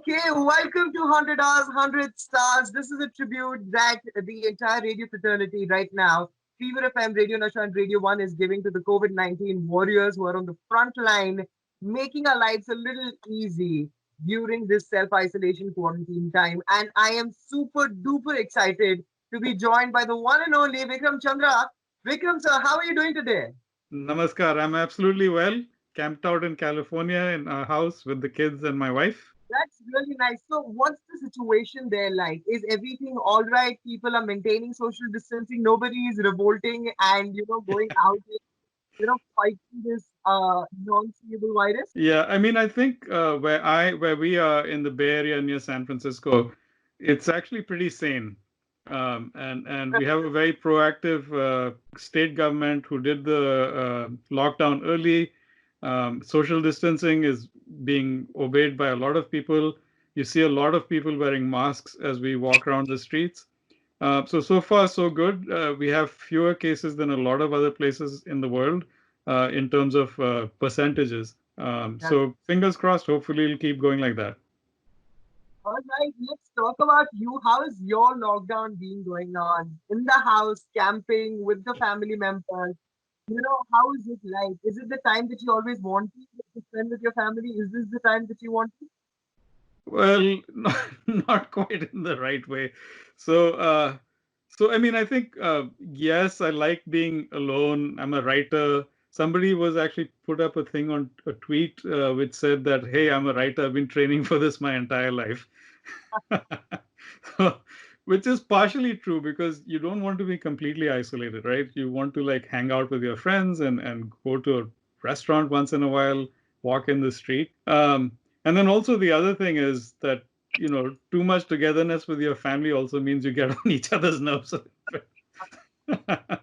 Okay, welcome to 100 Hours, 100 Stars. This is a tribute that the entire radio fraternity right now, Fever FM, Radio Nasha, and Radio 1 is giving to the COVID 19 warriors who are on the front line, making our lives a little easy during this self isolation quarantine time. And I am super duper excited to be joined by the one and only Vikram Chandra. Vikram, sir, how are you doing today? Namaskar. I'm absolutely well, camped out in California in a house with the kids and my wife. That's really nice. So, what's the situation there like? Is everything all right? People are maintaining social distancing. Nobody is revolting and going out, fighting this non-seeable virus. Yeah, I mean, I think where we are in the Bay Area near San Francisco, it's actually pretty sane. And we have a very proactive state government who did the lockdown early. Social distancing is being obeyed by a lot of people. You see a lot of people wearing masks as we walk around the streets. So far, so good. We have fewer cases than a lot of other places in the world in terms of percentages. Yeah. So fingers crossed, hopefully it'll keep going like that. All right, let's talk about you. How is your lockdown been going on? In the house, camping with the family members. How is it like? Is it the time that you always wanted to spend with your family? Is this the time that you want? Well, not quite in the right way. So, I mean, I think yes, I like being alone. I'm a writer. Somebody was actually put up a thing on a tweet which said that, "Hey, I'm a writer. I've been training for this my entire life," So, which is partially true because you don't want to be completely isolated, right? You want to like hang out with your friends and go to a restaurant once in a while, walk in the street. And then also the other thing is that too much togetherness with your family also means you get on each other's nerves a little bit.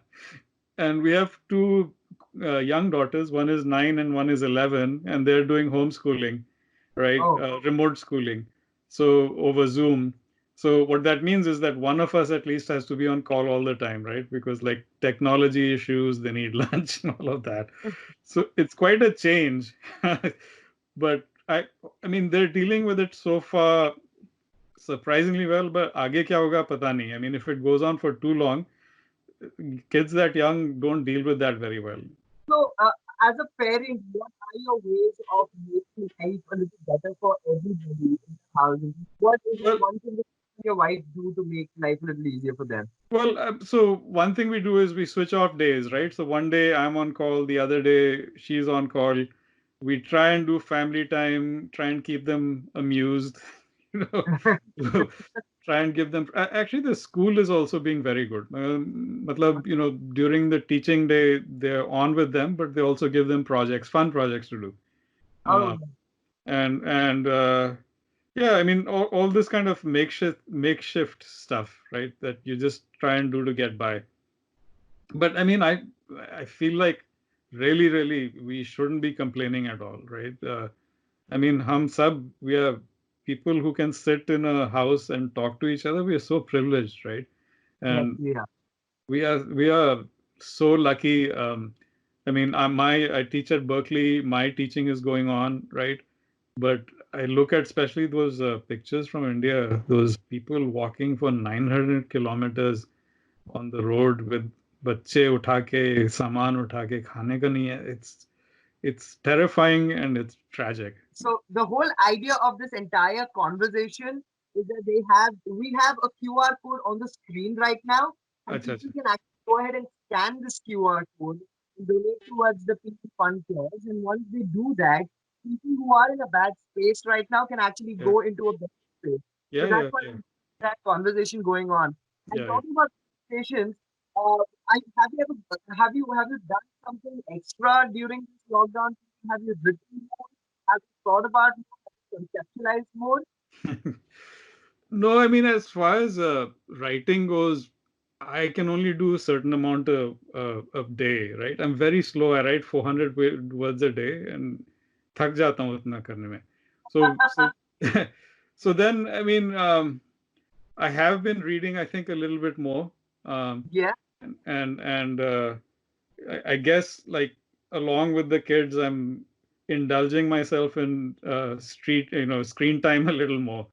And we have two young daughters. One is 9 and one is 11, and they're doing homeschooling, right? Oh, Remote schooling, so over Zoom. So what that means is that one of us at least has to be on call all the time, right? Because like technology issues, they need lunch and all of that. So it's quite a change. But I mean, they're dealing with it so far surprisingly well. But आगे क्या होगा पता नहीं. I mean, if it goes on for too long, kids that young don't deal with that very well. so as a parent, what are your ways of making life a little better for everybody in the house? What is the Well, one thing that you and your wife do to make life a little easier for them? so one thing we do is we switch off days, right? So one day I'm on call, the other day she's on call. We try and do family time, try and keep them amused, you know, try and give them. Actually, the school is also being very good. Matlab, during the teaching day, they're on with them, but they also give them projects, fun projects to do. Oh, Uh, and yeah, I mean, all this kind of makeshift stuff, right? That you just try and do to get by. But I mean, I feel like really we shouldn't be complaining at all, right? I mean, we are people who can sit in a house and talk to each other. We are so privileged, right? yes, And yeah. we are so lucky. I mean, I teach at Berkeley. My teaching is going on, right? But I look at especially those pictures from India, those people walking for 900 kilometers on the road with बच्चे उठा के सामान उठा के खाने का नहीं है. It's terrifying and it's tragic. So the whole idea of this entire conversation is that we have a QR code on the screen right now, and अच्छा people अच्छा. can actually go ahead and scan this QR code and donate towards the people fund cause. And once they do that, people who are in a bad space right now can actually Yeah, go into a better space. So yeah, that's yeah, why yeah, that conversation going on. And yeah. talking about conversations, have you done something extra during this lockdown? Have you written more? Have you thought about more? Conceptualized more? No, I mean, as far as writing goes, I can only do a certain amount of day, right? I'm very slow. I write 400 words a day and थक जाता हूँ उतना करने में. So so then, I mean, I have been reading, I think, a little bit more. Um, Yeah. and I guess like along with the kids, I'm indulging myself in screen time a little more,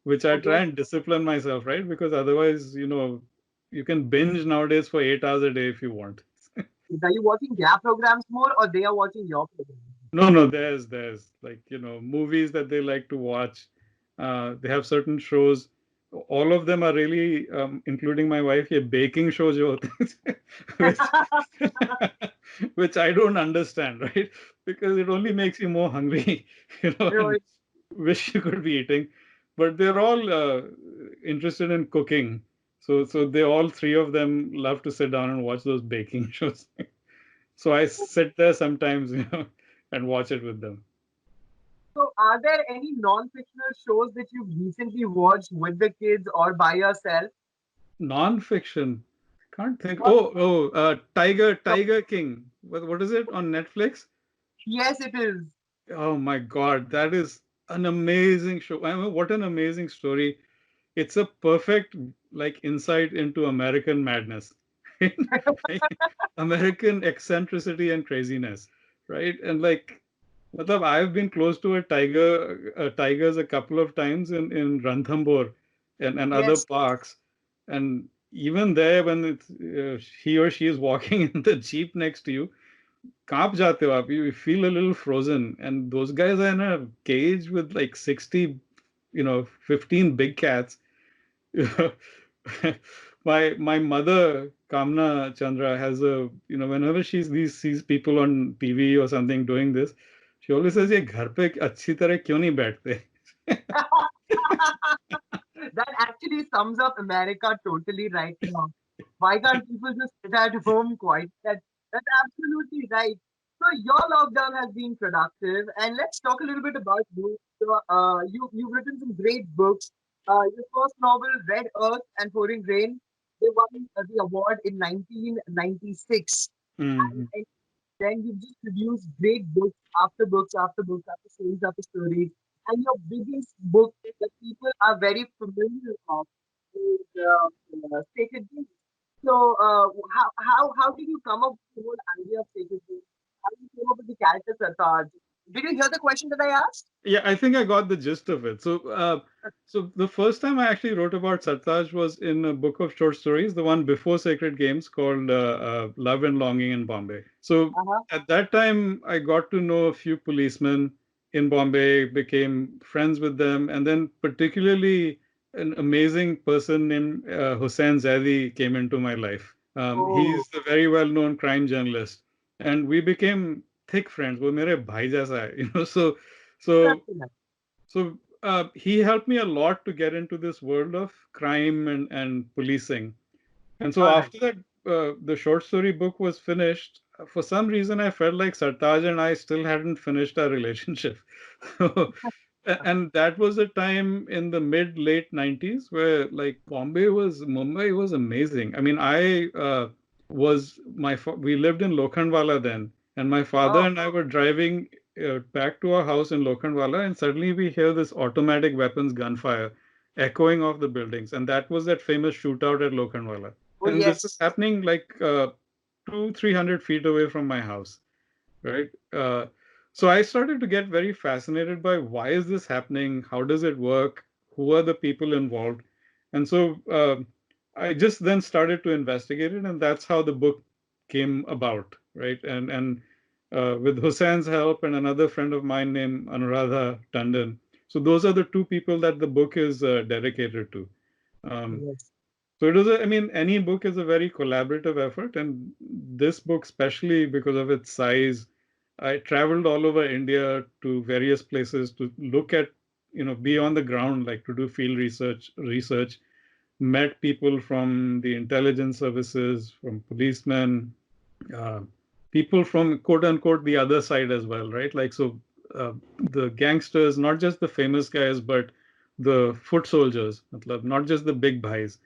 which I try Okay. and discipline myself, right? Because otherwise, you can binge nowadays for 8 hours a day if you want. Are you watching their programs more or they are watching your programs? No, no, there's like, movies that they like to watch. They have certain shows. All of them are really, including my wife, ये baking shows जो होते हैं, which which I don't understand, right? Because it only makes you more hungry, and Right. wish you could be eating. But they're all interested in cooking. So they all three of them love to sit down and watch those baking shows. So I sit there sometimes, and watch it with them. So, are there any non-fictional shows that you've recently watched with the kids or by yourself? Non-fiction. Can't think. Or, so, Tiger King. What is it on Netflix? yes, it is. Oh my God, that is an amazing show. I mean, what an amazing story. It's a perfect like insight into American madness, like, American eccentricity and craziness, right? And like, matlab, I've been close to tigers a couple of times in Ranthambore and other Yes. parks, and even there when he or she is walking in the jeep next to you, कांप जाते हो आप, you feel a little frozen, and those guys are in a cage with like 60, 15 big cats. My mother Kamna Chandra has a, whenever sees people on TV or something doing this, she always says ये घर पे अच्छी तरह क्यों नहीं बैठते. That actually sums up America totally right now. Why can't people just sit at home quiet? That's absolutely right. So your lockdown has been productive, and let's talk a little bit about you. So, you've written some great books. Your first novel, Red Earth and Pouring Rain, they won the award in 1996. Mhm. And then you just produce great books after books after books after stories after stories. And your biggest book that people are very familiar of is Sacred Games. So, how did you come up with the whole idea of Sacred Games? How did you come up with the character Sartaj? Did you hear the question that I asked? Yeah, I think I got the gist of it. So the first time I actually wrote about Sartaj was in a book of short stories, the one before Sacred Games, called Love and Longing in Bombay. So Uh-huh. at that time, I got to know a few policemen in Bombay, became friends with them, and then particularly an amazing person named Hussain Zaidi came into my life. Oh, He's a very well-known crime journalist, and we became thick friends. वो मेरे भाई जैसा है, so that's nice. he helped me a lot to get into this world of crime and policing. And so All right. after that, the short story book was finished. For some reason, I felt like Sartaj and I still hadn't finished our relationship. So, and that was a time in the mid late 90s where like Mumbai was amazing. I mean, I was we lived in Lokhandwala then, and my father Oh, and I were driving back to our house in Lokhandwala, and suddenly we hear this automatic weapons gunfire echoing off the buildings, and that was that famous shootout at Lokhandwala. oh And this is yes. happening like 300 feet away from my house, right? So I started to get very fascinated by why is this happening? How does it work? Who are the people involved? And so I just then started to investigate it, and that's how the book came about, right? And with Hussein's help and another friend of mine named Anuradha Tandon. So those are the two people that the book is dedicated to. Um, Yes. so I mean, any book is a very collaborative effort, and this book, especially because of its size, I traveled all over India to various places to look at, be on the ground, like to do field research, met people from the intelligence services, from policemen, uh, people from quote unquote the other side as well, right? Like, so the gangsters, not just the famous guys, but the foot soldiers, matlab, not just the big bhais.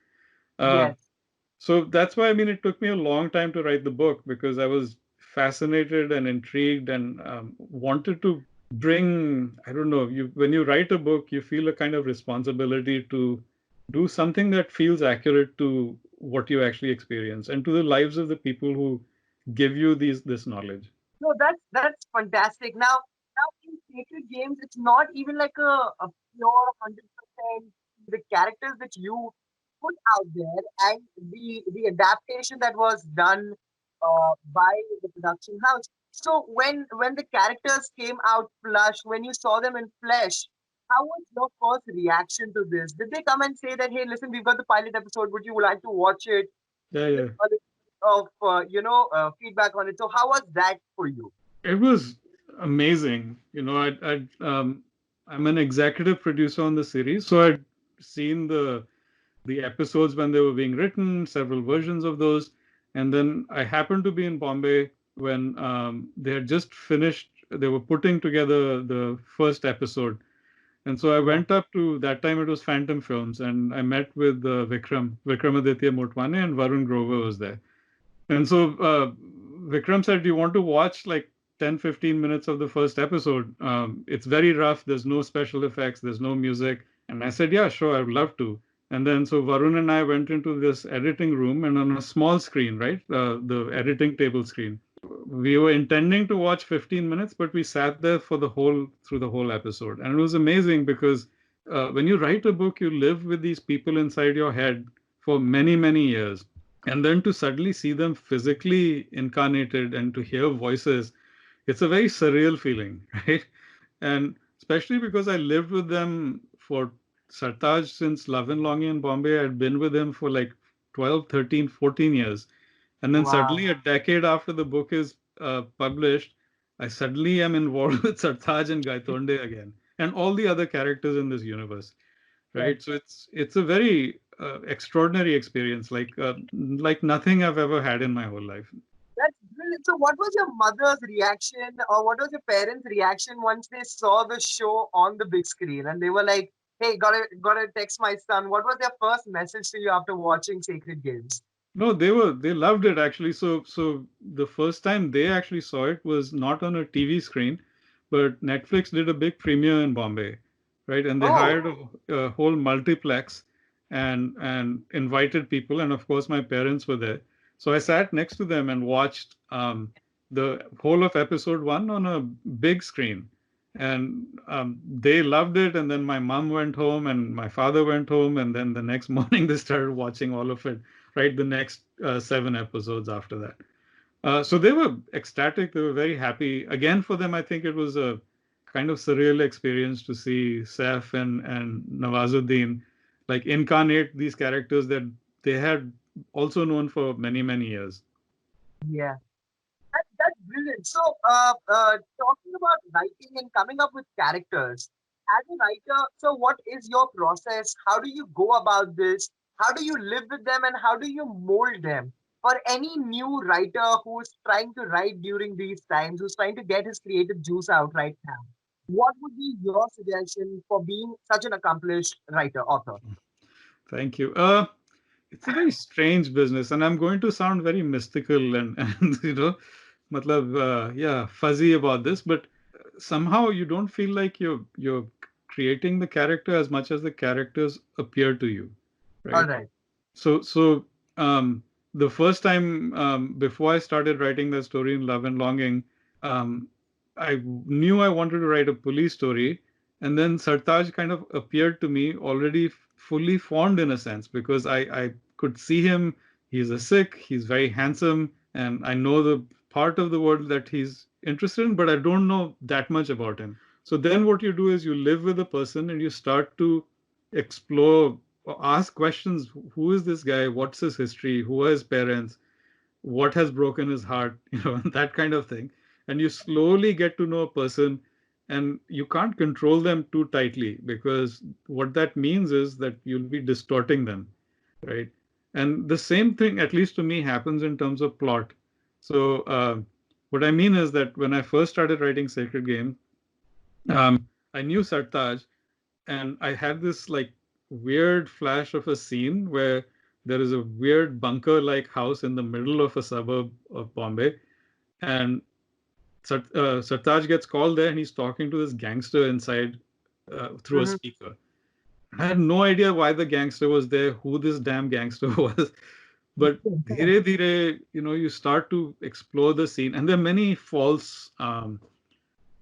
Uh, Yes. so that's why, I mean, it took me a long time to write the book because I was fascinated and intrigued and wanted to bring, I don't know, when you write a book, you feel a kind of responsibility to do something that feels accurate to what you actually experience and to the lives of the people who give you this knowledge. No, that's fantastic. Now, Sacred Games, it's not even like a pure 100% the characters that you put out there and the adaptation that was done by the production house. So when the characters came out flush, when you saw them in flesh, how was your first reaction to this? Did they come and say that, hey, listen, we've got the pilot episode, would you like to watch it? Yeah, Give yeah. a little of feedback on it. So how was that for you? It was amazing. I'm an executive producer on the series, so I'd seen the episodes when they were being written, several versions of those, and then I happened to be in Bombay when they had just finished. They were putting together the first episode, and so I Yeah. went up to that time. It was Phantom Films, and I met with Vikramaditya Motwane, and Varun Grover was there. And so Vikram said, "Do you want to watch like 10, 15 minutes of the first episode? It's very rough. There's no special effects. There's no music." And I said, "Yeah, sure. I'd love to." And then so Varun and I went into this editing room, and on a small screen, right, the editing table screen, we were intending to watch 15 minutes, but we sat there for through the whole episode. And it was amazing because when you write a book, you live with these people inside your head for many, many years. And then to suddenly see them physically incarnated and to hear voices, it's a very surreal feeling, right? And especially because I lived with them for Sartaj since Love and Longing in Bombay. I'd been with him for like 12, 13, 14 years. And then Wow. suddenly, a decade after the book is published, I suddenly am involved with Sartaj and Gaitonde again, and all the other characters in this universe, That, right? So it's a very extraordinary experience, like nothing I've ever had in my whole life. that's brilliant. So what was your mother's reaction or what was your parents' reaction once they saw the show on the big screen and they were like, hey, gotta text my son. What was their first message to you after watching Sacred Games? No, they loved it actually. So the first time they actually saw it was not on a TV screen, but Netflix did a big premiere in Bombay, right? And they Oh, hired a whole multiplex and invited people, and of course my parents were there. So I sat next to them and watched the whole of episode one on a big screen, and they loved it. And then my mom went home, and my father went home, and then the next morning they started watching all of it, right? The next seven episodes after that. So they were ecstatic. They were very happy. Again, for them, I think it was a kind of surreal experience to see Saif and Nawazuddin like incarnate these characters that they had also known for many, many years. yeah. That's brilliant. So, talking about writing and coming up with characters, as a writer, so what is your process? How do you go about this? How do you live with them and how do you mold them? For any new writer who's trying to write during these times, who's trying to get his creative juice out right now, what would be your suggestion for being such an accomplished writer, author? Thank you. It's a very strange business, and I'm going to sound very mystical and matlab, yeah, fuzzy about this, but somehow you don't feel like you're creating the character as much as the characters appear to you, All right? right. So the first time before I started writing the story in Love and Longing, um, I knew I wanted to write a police story, and then Sartaj kind of appeared to me already fully formed in a sense because I could see him. He's a Sikh. He's very handsome, and I know the part of the world that he's interested in, but I don't know that much about him. So then what you do is you live with a person and you start to explore or ask questions. Who is this guy? What's his history? Who are his parents? What has broken his heart? That kind of thing. And you slowly get to know a person, and you can't control them too tightly because what that means is that you'll be distorting them, right? And the same thing, at least to me, happens in terms of plot. So what I mean is that when I first started writing Sacred Game, I knew Sartaj, and I had this like weird flash of a scene where there is a weird bunker-like house in the middle of a suburb of Bombay, and Sartaj gets called there, and he's talking to this gangster inside through a Mhm. speaker. I had no idea why the gangster was there, who this damn gangster was, but dhire dhire, you start to explore the scene, and there are many false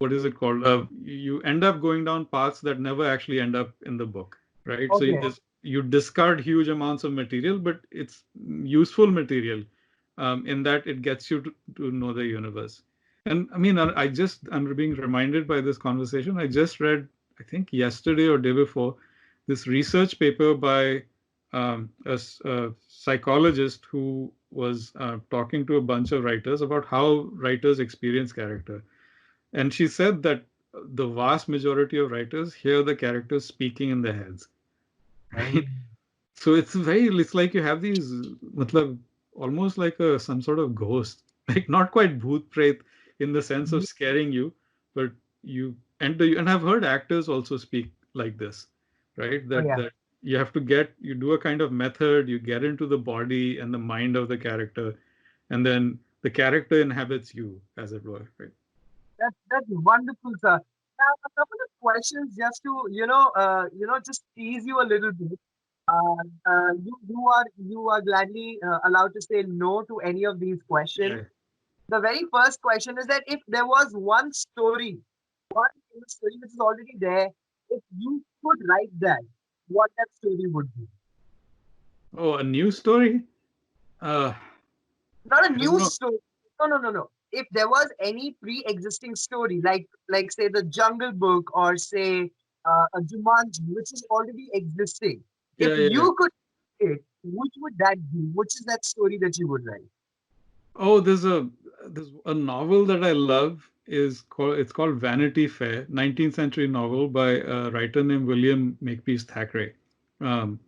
what is it called? You end up going down paths that never actually end up in the book, right? So Okay. you discard huge amounts of material, but it's useful material, in that it gets you to know the universe. And I mean, I'm being reminded by this conversation. I just read, I think yesterday or day before, this research paper by a psychologist who was talking to a bunch of writers about how writers experience character. And she said that the vast majority of writers hear the characters speaking in their heads, right? Um, So it's like you have these, matlab, almost like some sort of ghost, like not quite bhoot pret in the sense of scaring you, but and I've heard actors also speak like this, right? oh That yeah. you do a kind of method, you get into the body and the mind of the character, and then the character inhabits you, as it were, right? That's wonderful, sir. Now, a couple of questions just to just tease you a little bit. You are gladly allowed to say no to any of these questions. Yeah. The very first question is that if there was one story, one famous story which is already there, if you could write that, what that story would be? Oh, a new story? Uh, Not a I don't new know. story. No, no, no, no. If there was any pre-existing story, like say the Jungle Book or say a Jumanji, which is already existing, if Yeah, yeah, yeah. you could it, which would that be? Which is that story that you would write? Oh, there's a novel that I love is called it's called Vanity Fair, 19th century novel by a writer named William Makepeace Thackeray, um,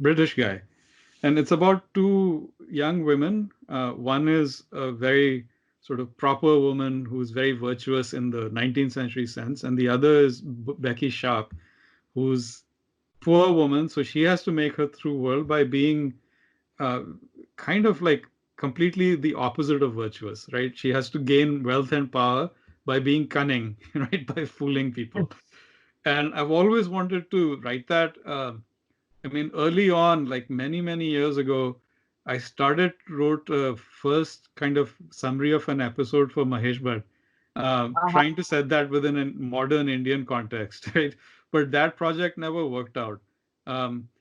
British guy, and it's about two young women. One is a very sort of proper woman who's very virtuous in the 19th century sense, and the other is Becky Sharp, who's poor woman, so she has to make her through world by being uh, kind of like completely the opposite of virtuous, right? She has to gain wealth and power by being cunning, right? By fooling people. And I've always wanted to write that. I mean, early on, like many, many years ago, I wrote a first kind of summary of an episode for Mahesh Bhatt, Uh-huh. trying to set that within a modern Indian context, right? But that project never worked out.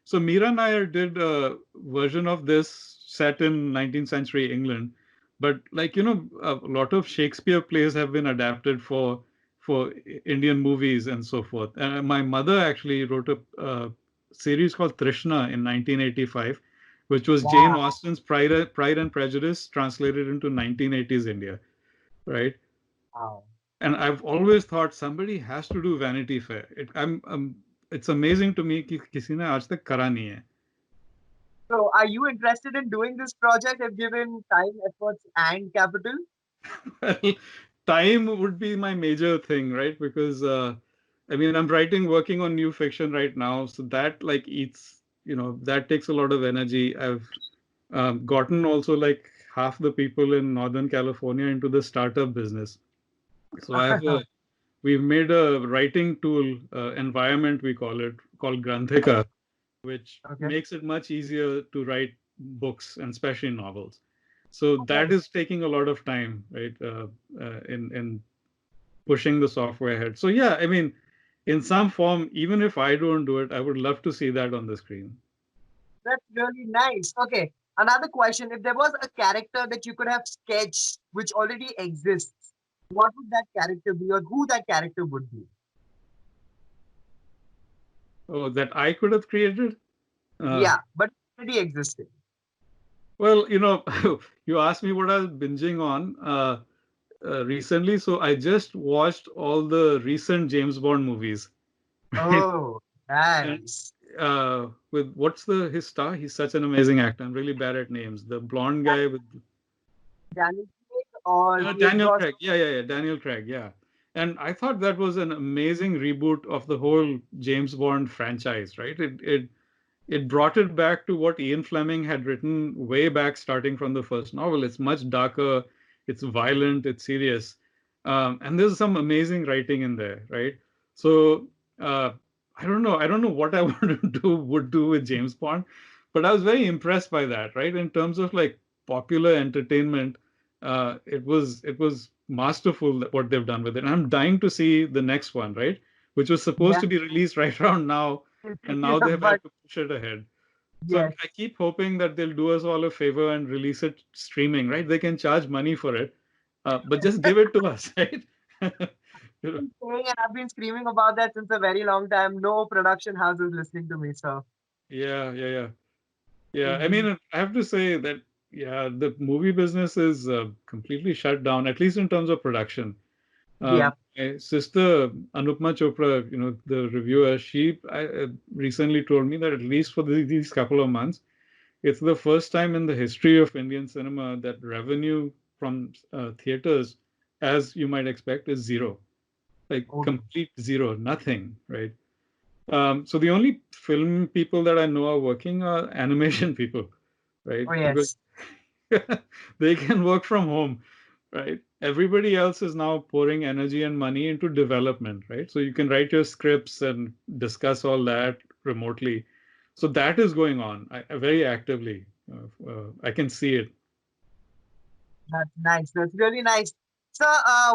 So Meera Nair did a version of this set in 19th century England, but like a lot of Shakespeare plays have been adapted for Indian movies and so forth. And my mother actually wrote a series called Trishna in 1985, which was Jane Wow. Austen's Pride and Prejudice translated into 1980s India, right? Wow. And I've always thought somebody has to do Vanity Fair. It's amazing to me कि किसी ने आज तक करा नहीं है. So, are you interested in doing this project if given time, efforts, and capital? Well, time would be my major thing, right? Because I mean, I'm working on new fiction right now, so that like eats, that takes a lot of energy. I've gotten also like half the people in Northern California into the startup business. So we've made a writing tool environment, we call it, called Granthika, which Okay. makes it much easier to write books and especially novels. So that Okay. is taking a lot of time, right? In pushing the software ahead. So yeah, I mean, in some form, even if I don't do it, I would love to see that on the screen. That's really nice. Okay. Another question. If there was a character that you could have sketched which already exists, what would that character be or who that character would be? Oh, that I could have created. Uh, Yeah, but already existed. well, you asked me what I was binging on recently, so I just watched all the recent James Bond movies, right? Oh, And nice. with what's his star? He's such an amazing actor. I'm really bad at names. The blonde Dan- guy with Daniel Craig or Pierce Daniel Brosnan? Craig. Yeah, yeah, yeah. Daniel Craig. Yeah. And I thought that was an amazing reboot of the whole James Bond franchise, right? It brought it back to what Ian Fleming had written way back, starting from the first novel. It's much darker, it's violent, it's serious, and there's some amazing writing in there, right? So uh, I don't know what I would do with James Bond, but I was very impressed by that, right? In terms of like popular entertainment, It was masterful what they've done with it. And I'm dying to see the next one, right? Which was supposed Yeah. to be released right around now, and now Yeah, they've had but to push it ahead. So yes. I keep hoping that they'll do us all a favor and release it streaming, right? They can charge money for it, but just give it to us, right? You know, Been saying and I've been screaming about that since a very long time. No production house is listening to me, so. yeah, yeah, yeah, yeah. I Mhm. mean, I have to say that yeah, the movie business is completely shut down, at least in terms of production. Yeah. My sister Anupma Chopra, the reviewer, she recently told me that at least for these couple of months, it's the first time in the history of Indian cinema that revenue from theaters, as you might expect, is zero, like Oh, no. complete zero, nothing, right? So the only film people that I know are working are animation people, right? Oh, Because yes. they can work from home, right? Everybody else is now pouring energy and money into development, right? So you can write your scripts and discuss all that remotely. So that is going on very actively. I can see it. That's nice. That's really nice. So,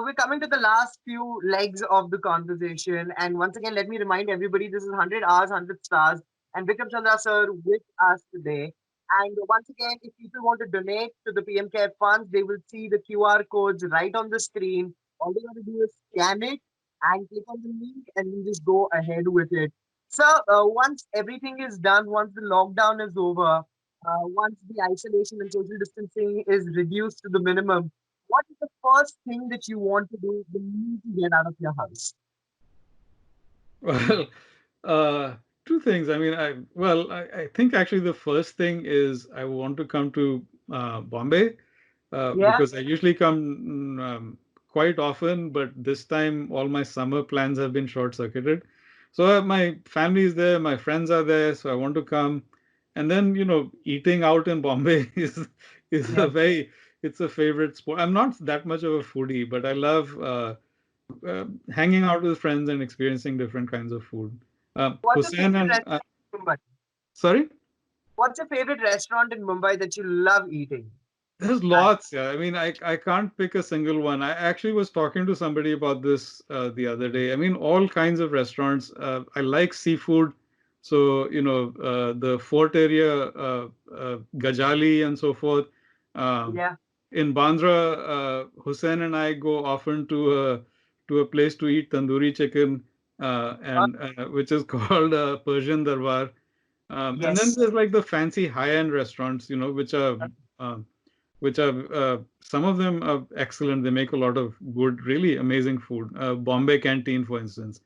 we're coming to the last few legs of the conversation. And once again, let me remind everybody this is 100 hours, 100 stars. And Vikram Chandra sir with us today. And once again, if people want to donate to the PM Care funds, they will see the QR codes right on the screen. All they got to do is scan it and click on the link and then just go ahead with it. So, once everything is done, once the lockdown is over, once the isolation and social distancing is reduced to the minimum, what is the first thing that you want to do the minute you get out of your house? Well, uh, two things. I mean, I think actually the first thing is I want to come to Bombay Yeah, because I usually come quite often, but this time all my summer plans have been short-circuited. So my family is there, my friends are there, so I want to come. And then, eating out in Bombay is yeah. it's a favorite sport. I'm not that much of a foodie, but I love hanging out with friends and experiencing different kinds of food. What's your Hussein favorite and restaurant in Mumbai? sorry. What's your favorite restaurant in Mumbai that you love eating There's at? lots, yeah. I mean, I can't pick a single one. I actually was talking to somebody about this the other day. I mean, all kinds of restaurants. I like seafood, so the fort area, Gajali and so forth. Um, Yeah. in Bandra, Hussein and I go often to a place to eat tandoori chicken, Uh, and which is called Persian Darbar. And then yes. there's like the fancy high-end restaurants, um, which are some of them are excellent. They make a lot of good, really amazing food. Bombay Canteen, for instance,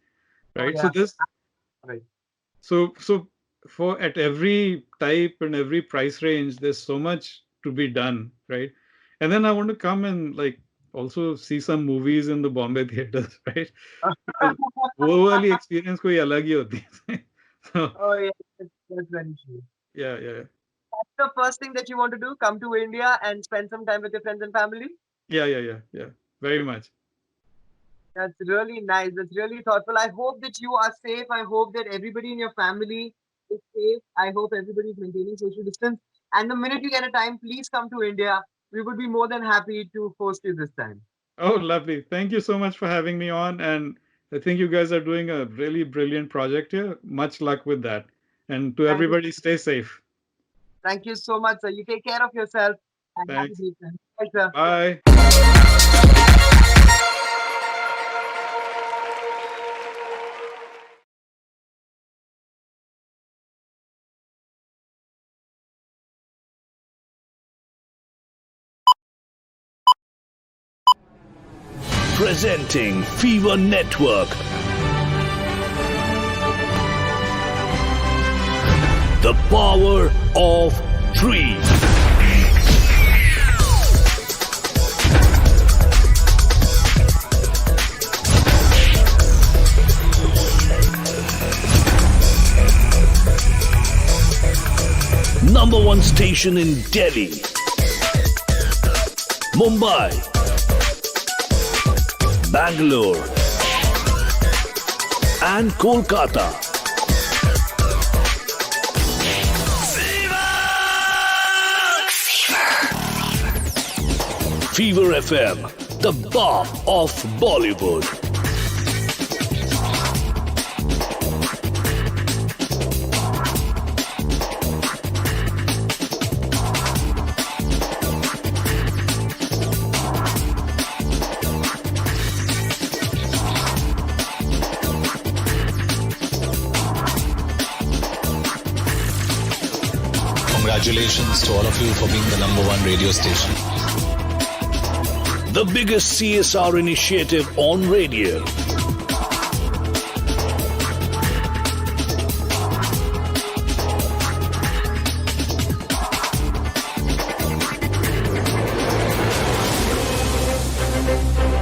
Oh, right? So yeah. this, Right. so for at every type and every price range, there's so much to be done, right? And then I want to come and like also see some movies in the Bombay theaters, right? Because वो वाली experience कोई अलग ही होती है. So Oh, yeah. That's very true. yeah, yeah, That's the first thing that you want to do, come to India and spend some time with your friends and family. yeah, yeah, yeah, yeah. Very much. That's really nice. That's really thoughtful. I hope that you are safe. I hope that everybody in your family is safe. I hope everybody is maintaining social distance. And the minute you get a time, please come to India. We would be more than happy to host you this time. Oh, lovely. Thank you so much for having me on. And I think you guys are doing a really brilliant project here. Much luck with that. And to Thank you. everybody, stay safe. Thank you so much, sir. You take care of yourself and have a Thanks. great time. Bye, sir. Bye. Presenting Fever Network. The power of three. Number one station in Delhi, Mumbai, Bangalore, and Kolkata. Fever FM, the bop of Bollywood. Congratulations to all of you for being the #1 radio station. The biggest CSR initiative on radio.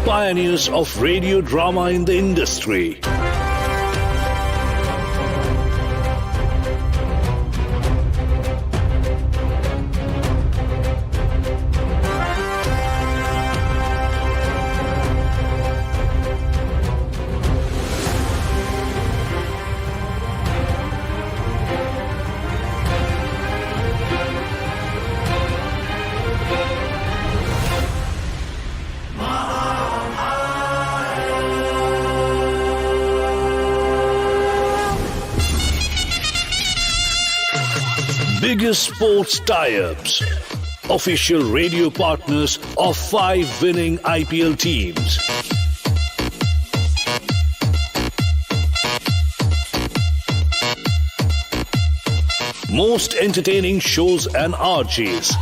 Pioneers of radio drama in the industry. Biggest sports tie-ups. Official radio partners of 5 winning IPL teams. Most entertaining shows and RJs.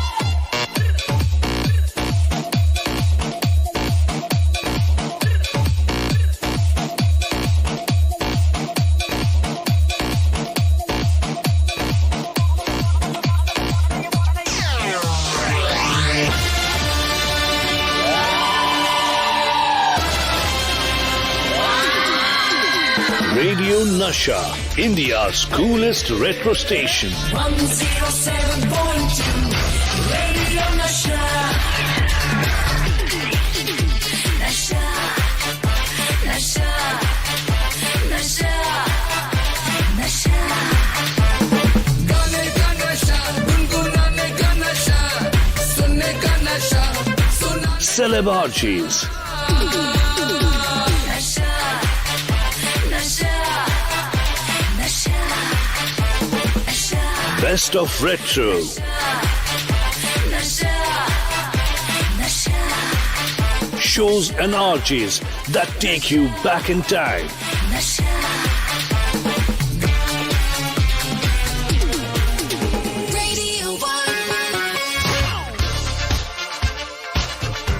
Radio Nasha, India's coolest retro station. 107.2 Radio Nasha. Nasha, Nasha, Nasha, Nasha. Gaane ka nasha, gungunane ka nasha, sunne ka nasha, suna. Celeb RJs. Best of retro. Shows and RJs that take you back in time.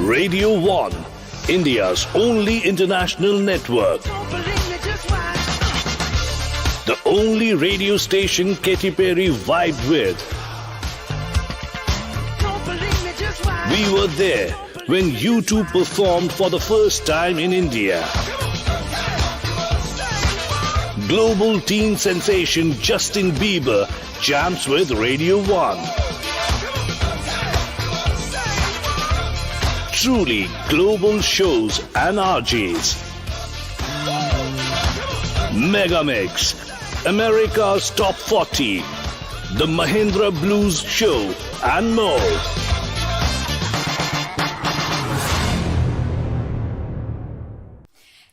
Radio 1, India's only international network. The only radio station Katy Perry vibed with. We were there when U2 performed for the first time in India. Global teen sensation Justin Bieber jams with Radio 1. Truly global shows and RJs. Megamix, America's Top 40, The Mahindra Blues Show, and more.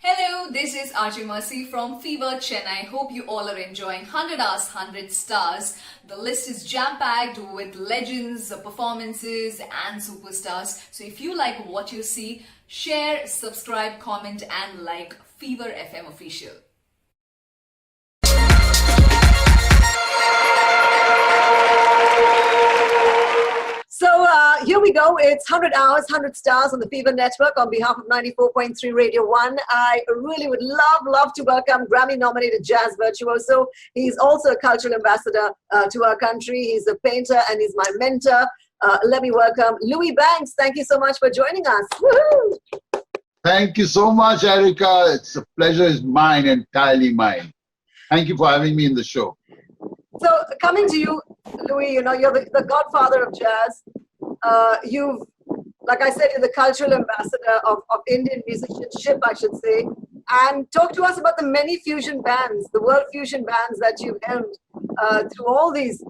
Hello, this is RJ Mercy from Fever Chennai. Hope you all are enjoying 100 Hours, 100 Stars. The list is jam-packed with legends, performances, and superstars. So if you like what you see, share, subscribe, comment, and like Fever FM Official. So here we go. It's 100 Hours, 100 Stars on the Fever Network on behalf of 94.3 Radio 1. I really would love to welcome Grammy-nominated jazz virtuoso. He's also a cultural ambassador to our country. He's a painter and he's my mentor. Let me welcome Louis Banks. Thank you so much for joining us. Woohoo! Thank you so much, Erica. It's a pleasure is mine, entirely mine. Thank you for having me in the show. So coming to you, Louis, you know, you're the godfather of jazz. You've, like I said, you're the cultural ambassador of Indian musicianship, I should say. And talk to us about the many fusion bands, the world fusion bands that you've held through all these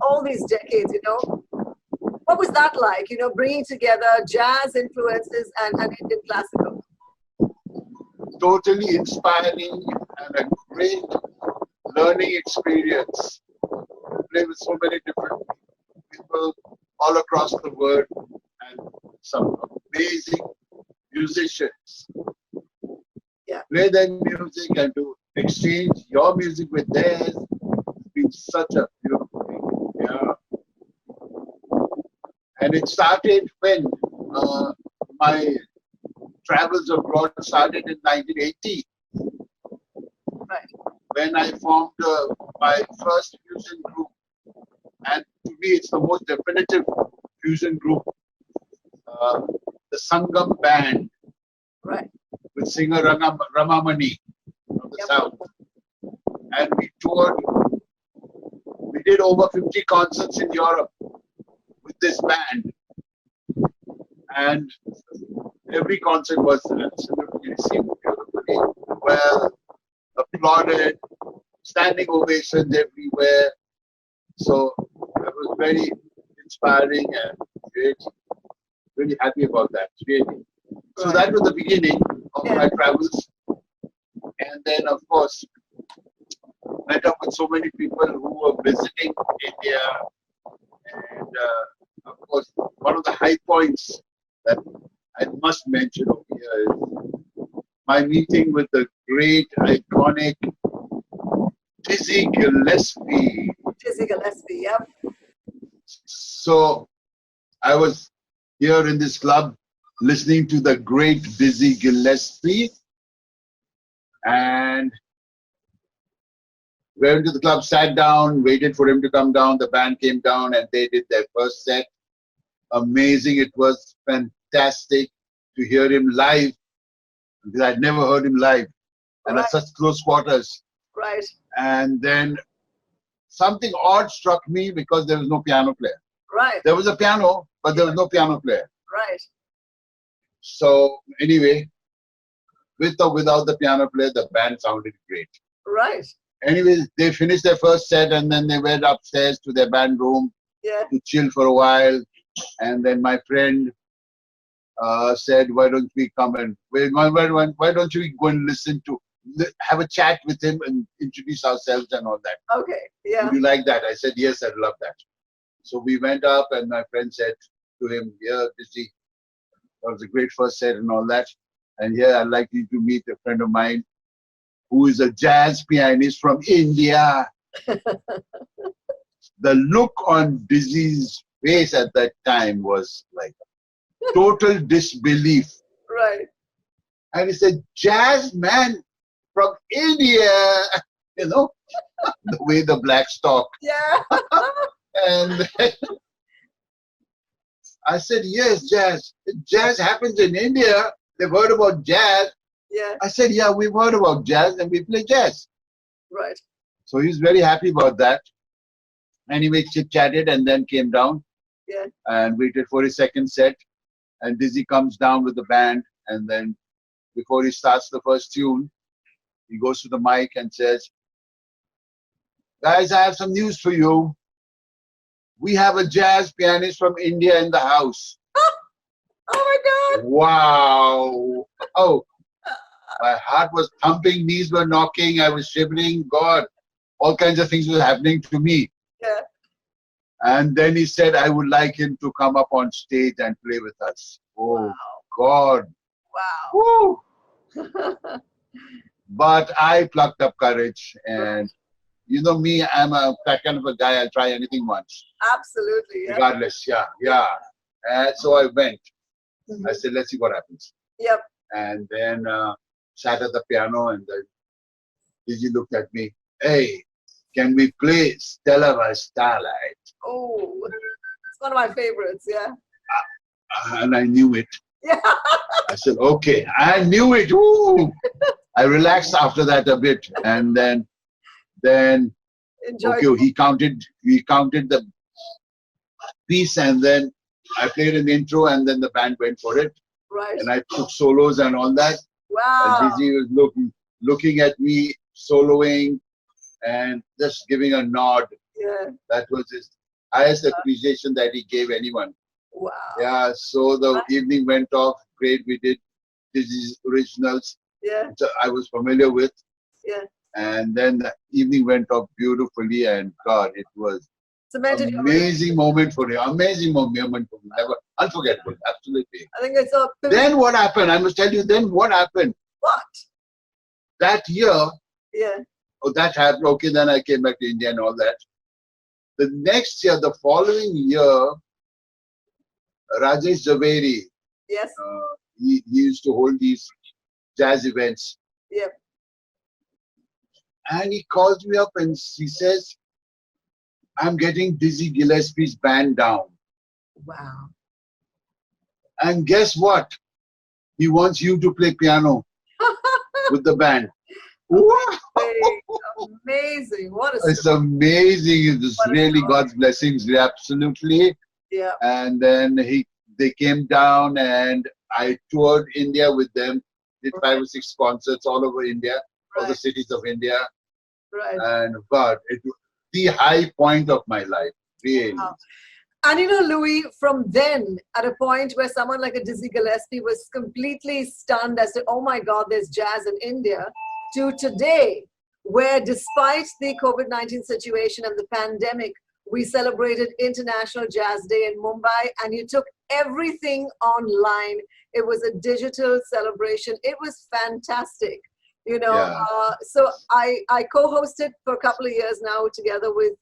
decades, you know. What was that like? You know, bringing together jazz influences and Indian classical. Totally inspiring and a great learning experience. Play with so many different people all across the world and some amazing musicians. Yeah. Play their music and to exchange your music with theirs. It's been such a beautiful thing. Yeah. And it started when my travels abroad started in 1980. Right. When I formed my first fusion group. And to me, it's the most definitive fusion group. The Sangam Band. Right. With singer Ramamani from the south. And we toured. We did over 50 concerts in Europe with this band. And every concert was absolutely received beautifully, well, applauded, standing ovations everywhere. So it was very inspiring and really happy about that, really. So that was the beginning of my travels. And then, of course, met up with so many people who were visiting India. And, of course, one of the high points that I must mention over here is my meeting with the great, iconic Dizzy Gillespie. Dizzy Gillespie, yep. So I was here in this club listening to the great Dizzy Gillespie, and went to the club, sat down, waited for him to come down. The band came down and they did their first set. Amazing. It was fantastic to hear him live, because I'd never heard him live and at such close quarters. Right. And then something odd struck me because there was no piano player. Right. There was a piano, but there was no piano player. Right. So anyway, with or without the piano player, the band sounded great. Right. Anyways, they finished their first set and then they went upstairs to their band room to chill for a while. And then my friend said, why don't we come and why don't you go and listen to, have a chat with him and introduce ourselves and all that. Okay, yeah. Would you like that? I said, yes, I'd love that. So we went up and my friend said to him, yeah, Dizzy, that was a great first set and all that. And here I'd like you to meet a friend of mine who is a jazz pianist from India. The look on Dizzy's face at that time was like total disbelief. Right. And he said, jazz man from India, you know, the way the blacks talk. Yeah. And I said, yes, jazz. Jazz happens in India. They've heard about jazz. Yeah. I said, yeah, we've heard about jazz and we play jazz. Right. So he was very happy about that. Anyway, chit-chatted and then came down and waited for his second set. And Dizzy comes down with the band, and then before he starts the first tune, he goes to the mic and says, guys, I have some news for you. We have a jazz pianist from India in the house. Oh my God. Wow. Oh, my heart was thumping, knees were knocking, I was shivering. God, all kinds of things were happening to me. Yeah. And then he said, I would like him to come up on stage and play with us. Oh, wow. God. Wow. Woo. But I plucked up courage, and you know me, I'm that kind of a guy. I'll try anything once. Absolutely. Yeah. Regardless, yeah. And so I went. I said, let's see what happens. Yep. And then sat at the piano, and then Dizzy looked at me. Hey, can we play Stella by Starlight? Oh, it's one of my favorites, yeah. And I knew it. Yeah. I said, okay, I knew it. Woo! I relaxed after that a bit, and then enjoy. Okay, he counted the piece, and then I played an intro, and then the band went for it. Right. And I took solos and all that. Wow. And Dizzy was looking at me soloing and just giving a nod. Yeah. That was his highest appreciation that he gave anyone. Wow. Yeah, so the evening went off great. We did these originals Yeah. which I was familiar with. Yeah. And then the evening went off beautifully, and God, it was Cemented your amazing moment for you. Amazing moment for me. Never unforgettable. Absolutely. I think it's a Then what happened? I must tell you. Then what happened? what? That year, Yeah. oh, that happened. Okay, then I came back to India and all that. The next year, the following year, Rajesh Zaveri, Yes. he used to hold these jazz events. Yeah. And he calls me up and he says, I'm getting Dizzy Gillespie's band down. Wow. And guess what? He wants you to play piano with the band. Wow! Amazing. What a It's story. amazing. It's What a really story. God's blessings, absolutely. Yeah. And then they came down and I toured India with them, did 5 or 6 concerts all over India, all the Right. cities of India. Right. And God, it was the high point of my life, really. Wow. And you know, Louis, from then, at a point where someone like a Dizzy Gillespie was completely stunned as to, oh my God, there's jazz in India, to today, where despite the COVID-19 situation and the pandemic, we celebrated International Jazz Day in Mumbai, and you took everything online. It was a digital celebration. It was fantastic. You know, Yeah. so I co-hosted for a couple of years now together with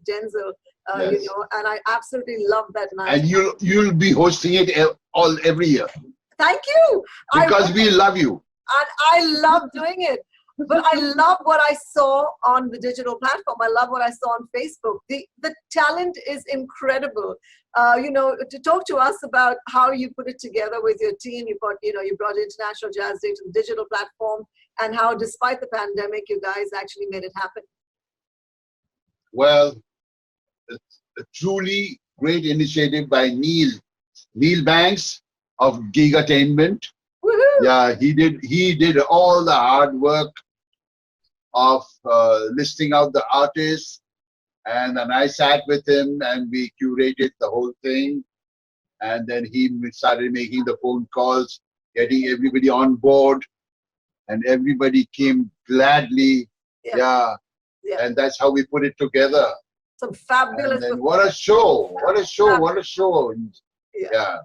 Denzel, Yes. you know, and I absolutely love that night. And you'll be hosting it every year Thank you. because we love you. And I love doing it. But I love what I saw on the digital platform. I love what I saw on Facebook. The talent is incredible. You know, to talk to us about how you put it together with your team. You brought International Jazz Day to the digital platform, and how, despite the pandemic, you guys actually made it happen. Well, it's a truly great initiative by Neil Banks of Gigatainment. Woohoo! Yeah, he did all the hard work of listing out the artists, and then I sat with him and we curated the whole thing, and then he started making the phone calls, getting everybody on board, and everybody came gladly. Yeah. Yeah. And that's how we put it together. Some fabulous. And then what a show! What a show! What a show! Yeah.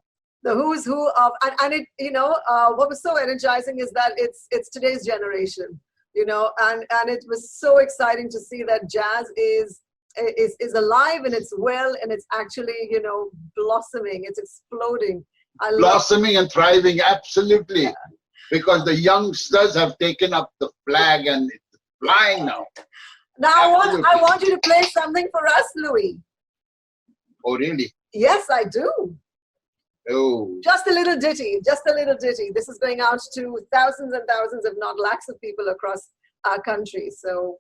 The who's who of, and it, you know, what was so energizing is that it's today's generation, you know, and it was so exciting to see that jazz is alive and it's well and it's actually, you know, blossoming, it's exploding. Blossoming and thriving, absolutely. Yeah. Because the youngsters have taken up the flag and it's flying now. Now I want you to play something for us, Louis. Oh, really? Yes, I do. Oh. Just a little ditty, just a little ditty. This is going out to thousands and thousands, if not lakhs of people across our country. So.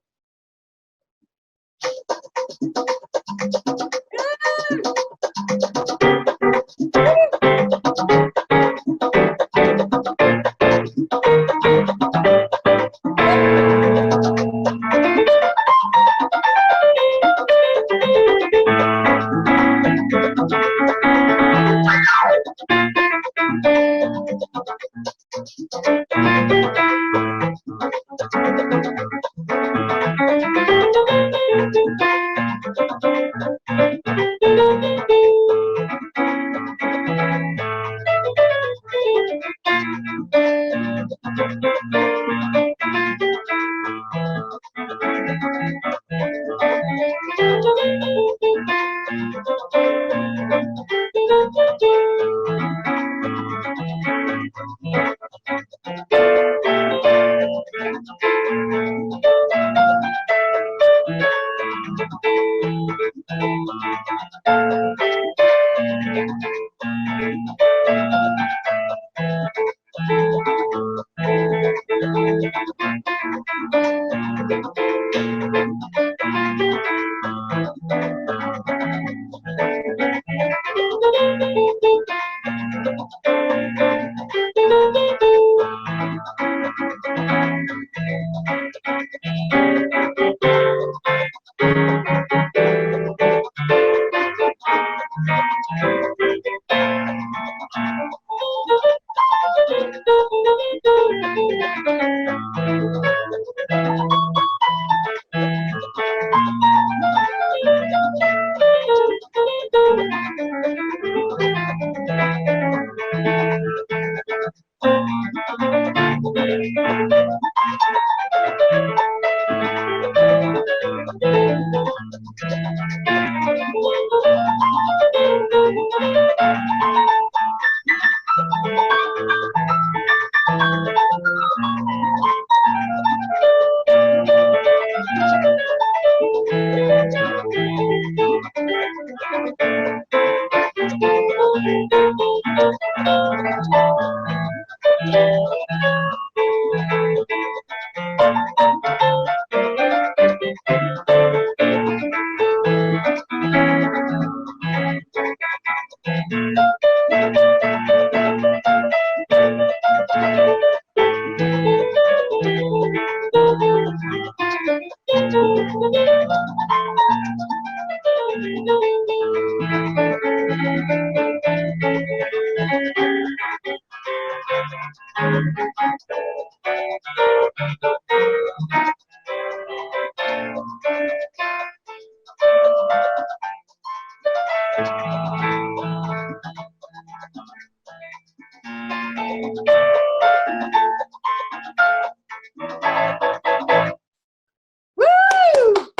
Woo!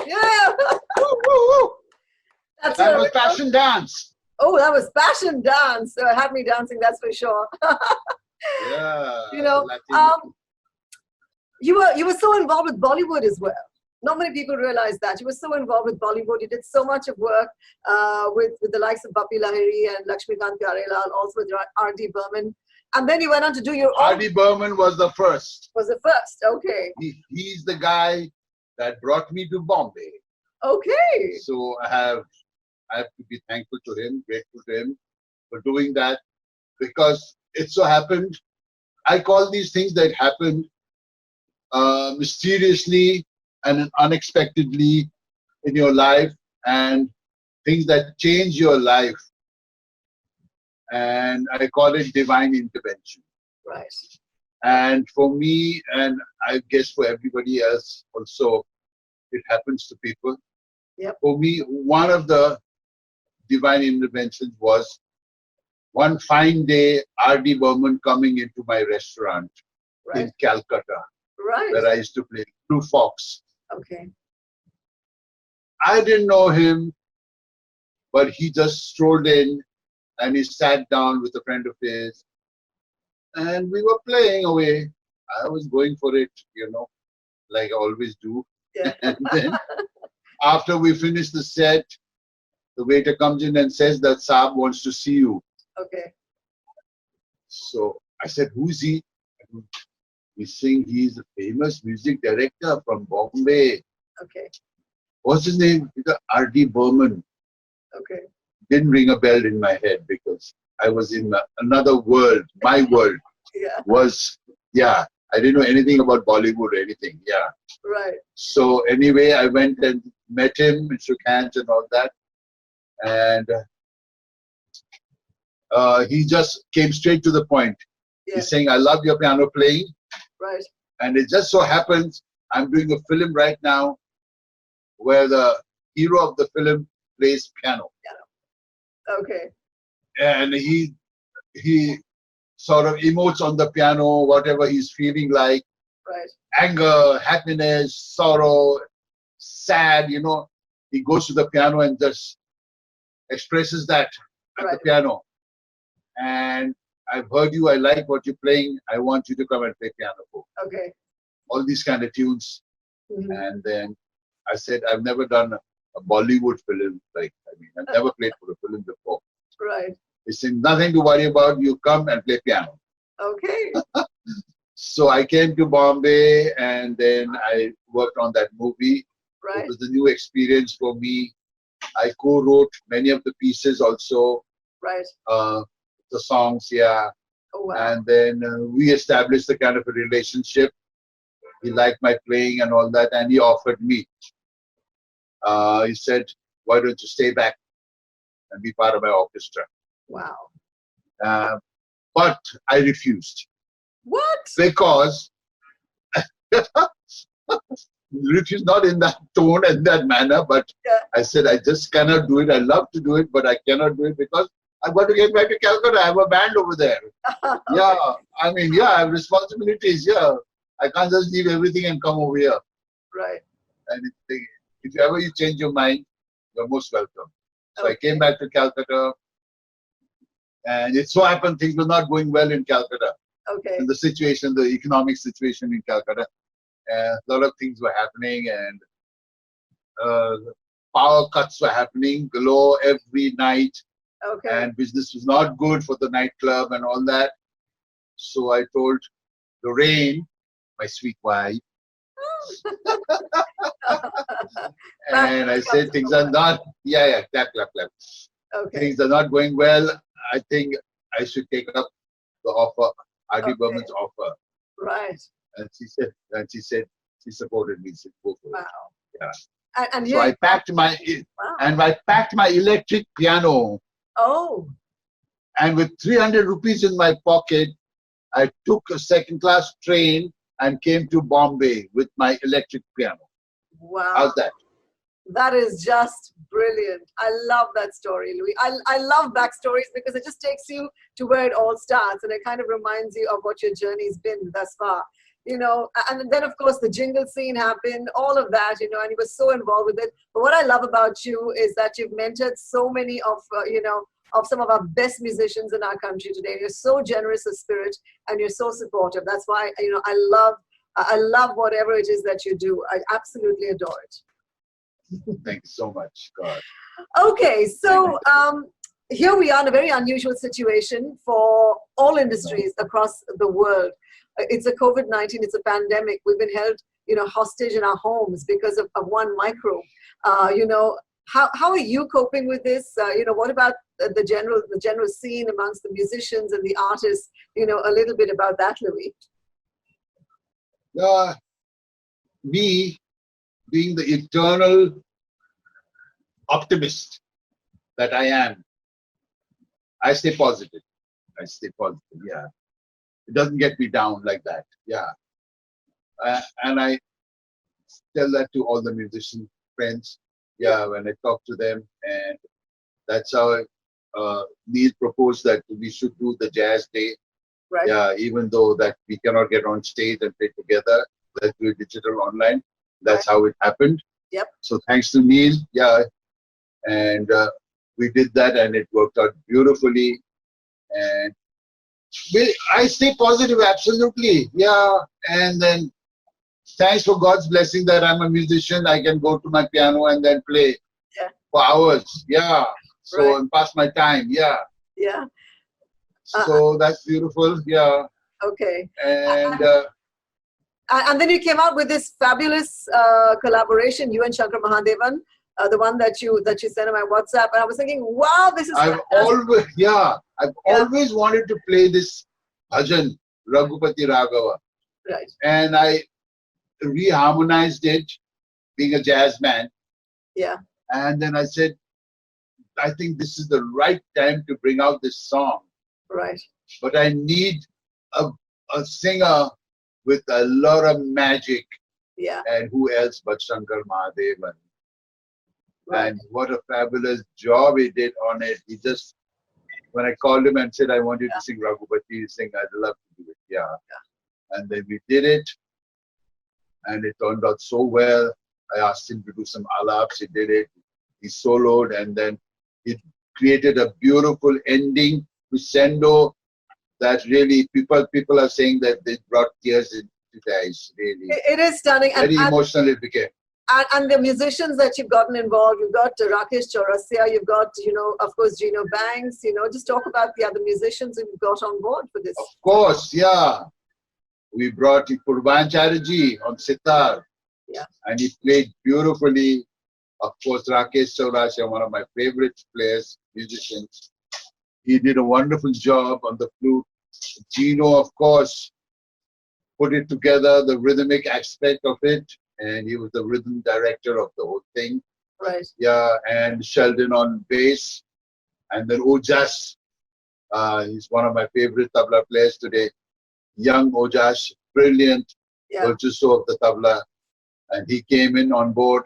Yeah. That's That it. was Passion Dance. Oh, that was passion dance. So it had me dancing, that's for sure. Yeah. You know, Latin. you were so involved with Bollywood as well. Not many people realize that. You were so involved with Bollywood. You did so much of work with the likes of Bappi Lahiri and Lakshmikant Pyarelal, also with R.D. Burman. And then you went on to do your own. R.D. Burman was the first. Was the first, okay. He's the guy that brought me to Bombay. Okay. So I have to be thankful to him, grateful to him for doing that, because it so happened, I call these things that happened mysteriously and unexpectedly in your life, and things that change your life. And I call it divine intervention. Right. And for me, and I guess for everybody else also, it happens to people. Yep. For me, one of the divine interventions was one fine day, R.D. Burman coming into my restaurant Right. in Calcutta, Right. where I used to play Blue Fox. Okay. I didn't know him, but he just strolled in and he sat down with a friend of his, and we were playing away. I was going for it, you know, like I always do. Yeah. And then after we finish the set, the waiter comes in and says that Saab wants to see you. Okay. So I said, who's he? He's saying he's a famous music director from Bombay. Okay. What's his name? R.D. Burman. Okay. Didn't ring a bell in my head because I was in another world. My world Yeah. was, yeah, I didn't know anything about Bollywood or anything. Yeah. Right. So anyway, I went and met him and shook hands and all that. And he just came straight to the point. Yeah. He's saying, I love your piano playing. Right. And it just so happens I'm doing a film right now where the hero of the film plays piano. Okay. And he sort of emotes on the piano, whatever he's feeling like. Right. Anger, happiness, sorrow, sad, you know. He goes to the piano and just expresses that at the Right. piano. And I've heard you, I like what you're playing, I want you to come and play piano for me. Okay. All these kind of tunes. Mhm. And then I said, I've never done a Bollywood film. Like, I mean, I've never played for a film before. Right. He said, nothing to worry about, you come and play piano. Okay. So I came to Bombay and then I worked on that movie. Right. It was a new experience for me. I co-wrote many of the pieces also, Right. the songs, yeah. Oh wow. And then we established the kind of a relationship. He liked my playing and all that, and he offered me. He said, why don't you stay back and be part of my orchestra? Wow. But I refused What? because refused not in that tone and that manner, but Yeah. I said, I just cannot do it. I love to do it, but I cannot do it because I've got to get back to Calcutta. I have a band over there. Yeah, I mean, yeah, I have responsibilities. Yeah, I can't just leave everything and come over here. Right. And if ever you change your mind, you're most welcome. So I came back to Calcutta, and it so happened things were not going well in Calcutta. Okay. And the economic situation in Calcutta, a lot of things were happening, and power cuts were happening galore every night. Okay. And business was not good for the nightclub and all that. So I told Lorraine, my sweet wife, and I said things are not, clap. Okay. Things are not going well. I think I should take up the offer, RD Burman's offer. Right. And she supported me. She said, go for it. Wow. Yeah. And So I packed my electric piano. Oh. And with 300 rupees in my pocket, I took a second-class train and came to Bombay with my electric piano. Wow. How's that? That is just brilliant. I love that story, Louis. I love backstories because it just takes you to where it all starts, and it kind of reminds you of what your journey's been thus far. You know, and then of course the jingle scene happened, all of that, you know, and you were so involved with it. But what I love about you is that you've mentored so many of, of some of our best musicians in our country today. You're so generous of spirit and you're so supportive. That's why, you know, I love whatever it is that you do. I absolutely adore it. Thank you so much, God. Okay, so here we are in a very unusual situation for all industries across the world. It's a COVID-19, it's a pandemic. We've been held, you know, hostage in our homes because of one microbe. You know, how are you coping with this? You know, what about the general scene amongst the musicians and the artists? You know, a little bit about that, Louis. Me being the eternal optimist that I am, I stay positive. Yeah. It doesn't get me down like that. Yeah. And I tell that to all the musician friends. Yeah, when I talk to them. And that's how Neil proposed that we should do the jazz day. Right. Yeah, even though that we cannot get on stage and play together, let's do it digital online. That's how it happened. Yep. So thanks to Neil. Yeah. And we did that and it worked out beautifully. And I stay positive, absolutely. Yeah. And then thanks for God's blessing that I'm a musician. I can go to my piano and then play for hours. Yeah. So and pass my time. Yeah. Yeah. So that's beautiful. Yeah. Okay. And then you came out with this fabulous collaboration, you and Shankar Mahadevan, the one that you sent on my WhatsApp, and I was thinking, wow, this is. I've always wanted to play this bhajan, Raghupati Raghava. Right. And I reharmonized it, being a jazz man. Yeah. And then I said, I think this is the right time to bring out this song. Right. But I need a singer with a lot of magic. Yeah. And who else but Shankar Mahadevan? Right. And what a fabulous job he did on it. He just, when I called him and said, I want you to sing Raghupati, he sang, I'd love to do it. Yeah. And then we did it. And it turned out so well. I asked him to do some alaps. He did it. He soloed. And then he created a beautiful ending, crescendo, that really people are saying that they brought tears into their eyes. Really. It is stunning. Very emotional it became. And the musicians that you've gotten involved, you've got Rakesh Chaurasia, you've got, you know, of course, Gino Banks, you know, just talk about the other musicians who you've got on board for this. Of course, yeah. We brought Purban Chatterjee on sitar. Yeah. And he played beautifully. Of course, Rakesh Chaurasia, one of my favorite players, musicians. He did a wonderful job on the flute. Gino, of course, put it together, the rhythmic aspect of it. And he was the rhythm director of the whole thing. Right. Yeah, and Sheldon on bass. And then Ojas, he's one of my favorite tabla players today. Young Ojas, brilliant virtuoso of the tabla. And he came in on board.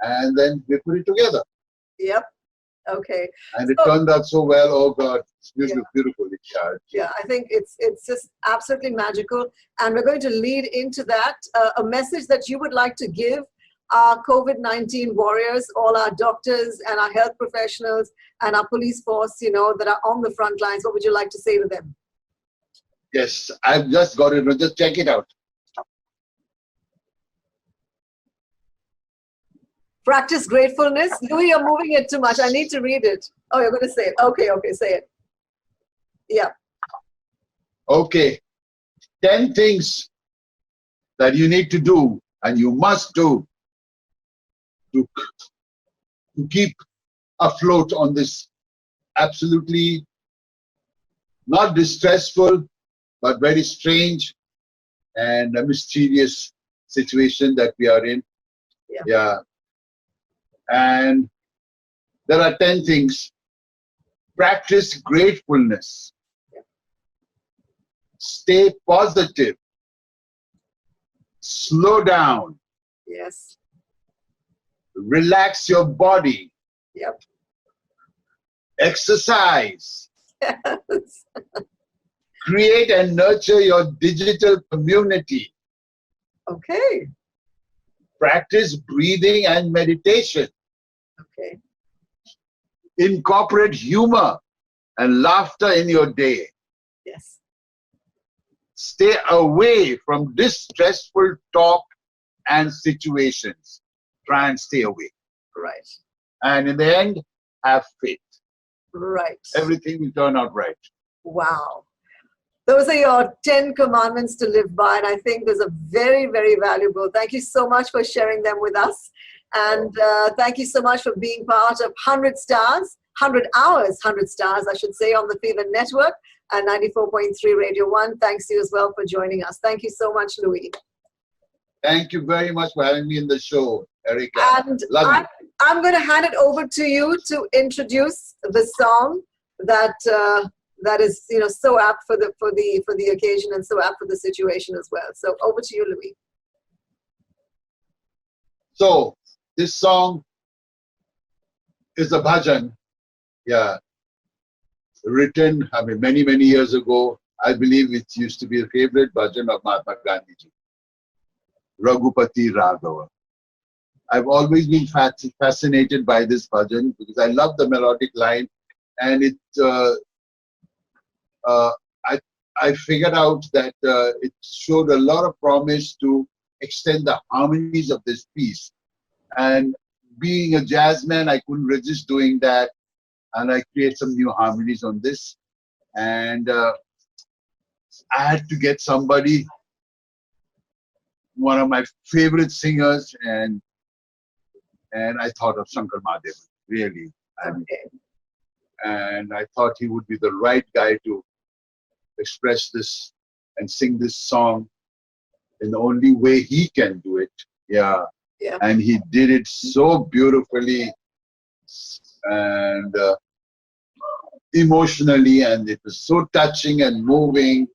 And then we put it together. Yep. Okay. And it So- turned out so well. Oh God, it's beautiful, Yeah. beautiful. Yeah. Yeah, I think it's just absolutely magical, and we're going to lead into that. A message that you would like to give our COVID-19 warriors, all our doctors and our health professionals and our police force, that are on the front lines. What would you like to say to them? Yes, I've just got it. Just check it out. Practice gratefulness. Louis, you're moving it too much. I need to read it. Oh, you're going to say it. Okay, say it. Yeah. Okay. 10 things that you need to do and you must do to keep afloat on this absolutely not distressful, but very strange and a mysterious situation that we are in. Yeah. And there are 10 things. Practice gratefulness. Stay positive. Slow down. Yes. Relax your body. Yep. Exercise. Yes. Create and nurture your digital community. Okay. Practice breathing and meditation. Okay. Incorporate humor and laughter in your day. Yes. Stay away from distressful talk and situations. Try and stay away. Right. And in the end, have faith. Right. Everything will turn out right. Wow. Those are your 10 commandments to live by, and I think those are very, very valuable. Thank you so much for sharing them with us. And thank you so much for being part of 100 Stars, 100 Hours, 100 Stars, I should say, on the Fever Network and 94.3 Radio 1. Thanks to you as well for joining us. Thank you so much, Louis. Thank you very much for having me in the show, Erica. And Love you. I'm going to hand it over to you to introduce the song that that is, so apt for the occasion and so apt for the situation as well. So over to you, Louis. So this song is a bhajan, written, many, many years ago. I believe it used to be a favorite bhajan of Mahatma Gandhi ji, Raghupati Raghava. I've always been fascinated by this bhajan because I love the melodic line, and I figured out that it showed a lot of promise to extend the harmonies of this piece. And being a jazz man, I couldn't resist doing that, and I create some new harmonies on this. And I had to get somebody, one of my favorite singers, and I thought of Shankar Mahadevan, really. And I thought he would be the right guy to express this and sing this song in the only way he can do it. Yeah. And he did it so beautifully and emotionally, and it was so touching and moving,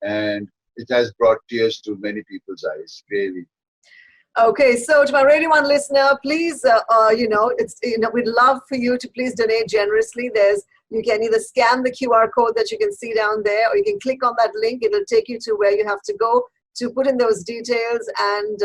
and it has brought tears to many people's eyes, really. Okay, so to my Radio 1 listener, please, we'd love for you to please donate generously. You can either scan the QR code that you can see down there, or you can click on that link. It'll take you to where you have to go to put in those details, and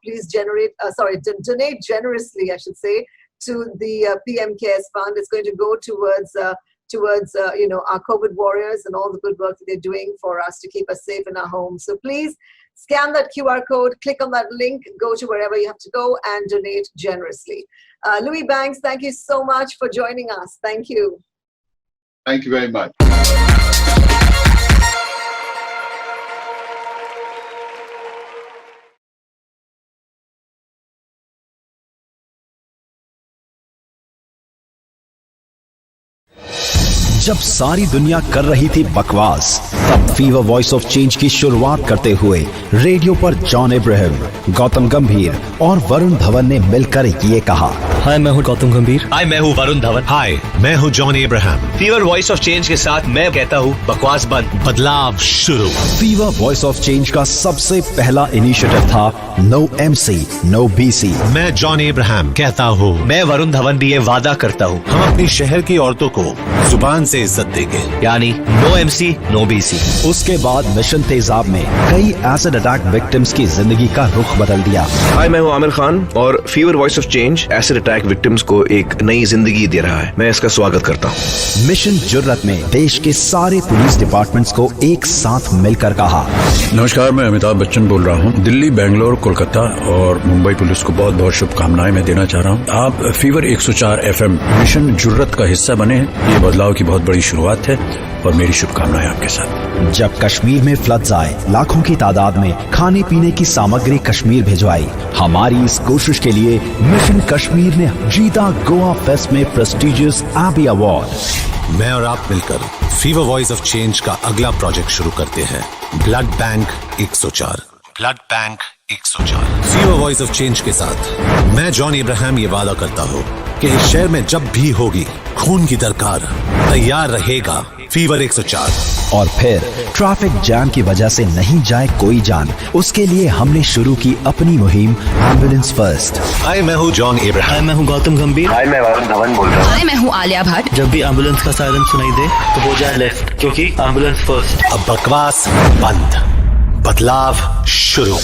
please donate generously, I should say, to the PM Cares Fund. It's going to go towards our COVID warriors and all the good work that they're doing for us to keep us safe in our homes. So please scan that QR code, click on that link, go to wherever you have to go and donate generously. Louis Banks, thank you so much for joining us. Thank you. Thank you very much. जब सारी दुनिया कर रही थी बकवास, तब fever voice of change की शुरुआत करते हुए रेडियो पर जॉन इब्राहिम, गौतम गंभीर और वरुण धवन ने मिलकर ये कहा, हाय, मैं हूँ गौतम गंभीर। हाय, मैं हूँ वरुण धवन। हाय, मैं हूँ John Abraham. Fever voice of change के साथ मैं कहता हूँ बकवास बंद, बदलाव शुरू। फीवर वॉइस ऑफ चेंज का सबसे पहला इनिशिएटिव था नो MC, नो BC। मैं जॉन एब्राहम कहता हूँ, मैं वरुण धवन भी ये वादा करता हूँ, हम अपनी शहर की औरतों को जुबान से इज्जत देंगे, यानी नो MC, नो BC। उसके बाद मिशन तेजाब में कई एसिड अटैक विक्टिम्स की जिंदगी का रुख बदल दिया। हाय, मैं हूँ आमिर खान और fever voice of change acid attack victims को एक नई जिंदगी दे रहा है। मैं इसका स्वागत करता हूँ। मिशन जुर्रत में देश के सारे पुलिस डिपार्टमेंट्स को एक साथ मिलकर कहा। नमस्कार, मैं अमिताभ बच्चन बोल रहा हूँ। दिल्ली, बेंगलोर, कोलकाता और मुंबई पुलिस को बहुत बहुत शुभकामनाएं मैं देना चाह रहा हूँ। आप फीवर 104 FM मिशन जुर्रत का हिस्सा बने। ये बदलाव की बहुत बड़ी शुरुआत है और मेरी शुभकामनाएं आपके साथ। जब कश्मीर में फ्लड्स आए, लाखों की तादाद में खाने पीने की सामग्री कश्मीर भिजवाई। हमारी इस कोशिश के लिए मिशन कश्मीर ने जीता गोवा फेस्ट में प्रेस्टिजियस एबी अवार्ड। मैं और आप मिलकर फीवर वॉइस ऑफ चेंज का अगला प्रोजेक्ट शुरू करते हैं, blood bank 104। Blood bank 104। Fever voice of change के साथ मैं जॉन एब्राहम ये वादा करता हूँ कि इस शहर में जब भी होगी खून की दरकार, तैयार रहेगा फीवर 104। और फिर ट्रैफिक जैम की वजह से नहीं जाए कोई जान, उसके लिए हमने शुरू की अपनी मुहिम एम्बुलेंस फर्स्ट। हाय, मैं हूँ जॉन एब्राहम। हाय, मैं हूँ गौतम गंभीर। हाय, मैं वरुण धवन बोल रहा हूँ। हाय, मैं हूँ आलिया भट्ट। जब भी एम्बुलेंस का सायरन सुनाई दे तो हो जाए लेफ्ट, क्योंकि एम्बुलेंस फर्स्ट। अब बकवास बंद, बदलाव शुरू।